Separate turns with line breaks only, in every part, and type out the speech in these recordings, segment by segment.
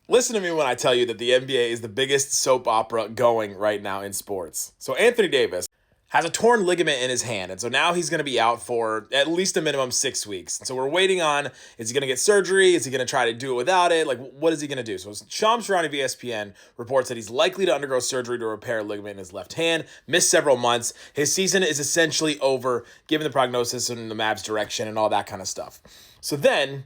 Listen to me when I tell you that the NBA is the biggest soap opera going right now in sports. So Anthony Davis has a torn ligament in his hand, and so now he's going to be out for at least a minimum 6 weeks. And so we're waiting on, is he going to get surgery? Is he going to try to do it without it? Like, what is he going to do? So Shams Charania of ESPN reports that he's likely to undergo surgery to repair a ligament in his left hand, miss several months. His season is essentially over, given the prognosis and the Mavs direction and all that kind of stuff. So then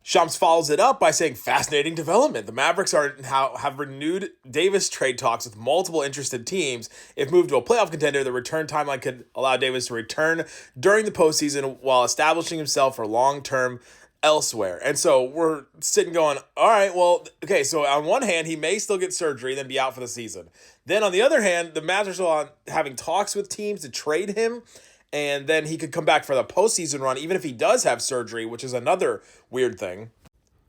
Shams follows it up by saying, fascinating development. The Mavericks have renewed Davis trade talks with multiple interested teams. If moved to a playoff contender, the return timeline could allow Davis to return during the postseason while establishing himself for long-term elsewhere. And so we're sitting going, all right, well, okay, so on one hand, he may still get surgery, then be out for the season. Then on the other hand, the Mavs are still having talks with teams to trade him, and then he could come back for the postseason run, even if he does have surgery, which is another weird thing.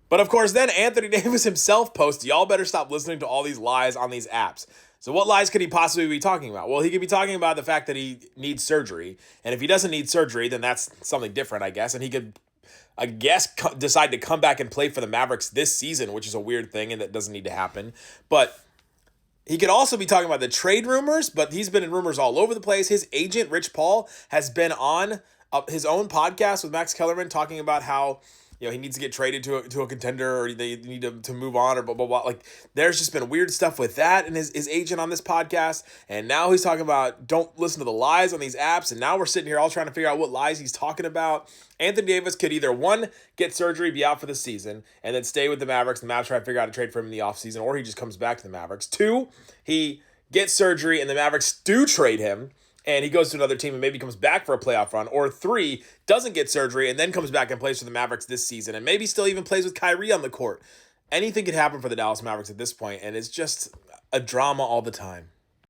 But of course, then Anthony Davis himself posts, y'all better stop listening to all these lies on these apps. So what lies could he possibly be talking about? Well, he could be talking about the fact that he needs surgery. And if he doesn't need surgery, then that's something different, I guess. And he could, decide to come back and play for the Mavericks this season, which is a weird thing and that doesn't need to happen. But he could also be talking about the trade rumors, but he's been in rumors all over the place. His agent, Rich Paul, has been on his own podcast with Max Kellerman talking about how he needs to get traded to a contender, or they need to move on, or blah, blah, blah. Like, there's just been weird stuff with that and his agent on this podcast. And now he's talking about don't listen to the lies on these apps. And now we're sitting here all trying to figure out what lies he's talking about. Anthony Davis could either, one, get surgery, be out for the season, and then stay with the Mavericks. The Mavs try to figure out a trade for him in the offseason, or he just comes back to the Mavericks. Two, he gets surgery and the Mavericks do trade him, and he goes to another team and maybe comes back for a playoff run. Or three, doesn't get surgery and then comes back and plays for the Mavericks this season and maybe still even plays with Kyrie on the court. Anything could happen for the Dallas Mavericks at this point, and it's just a drama all the time.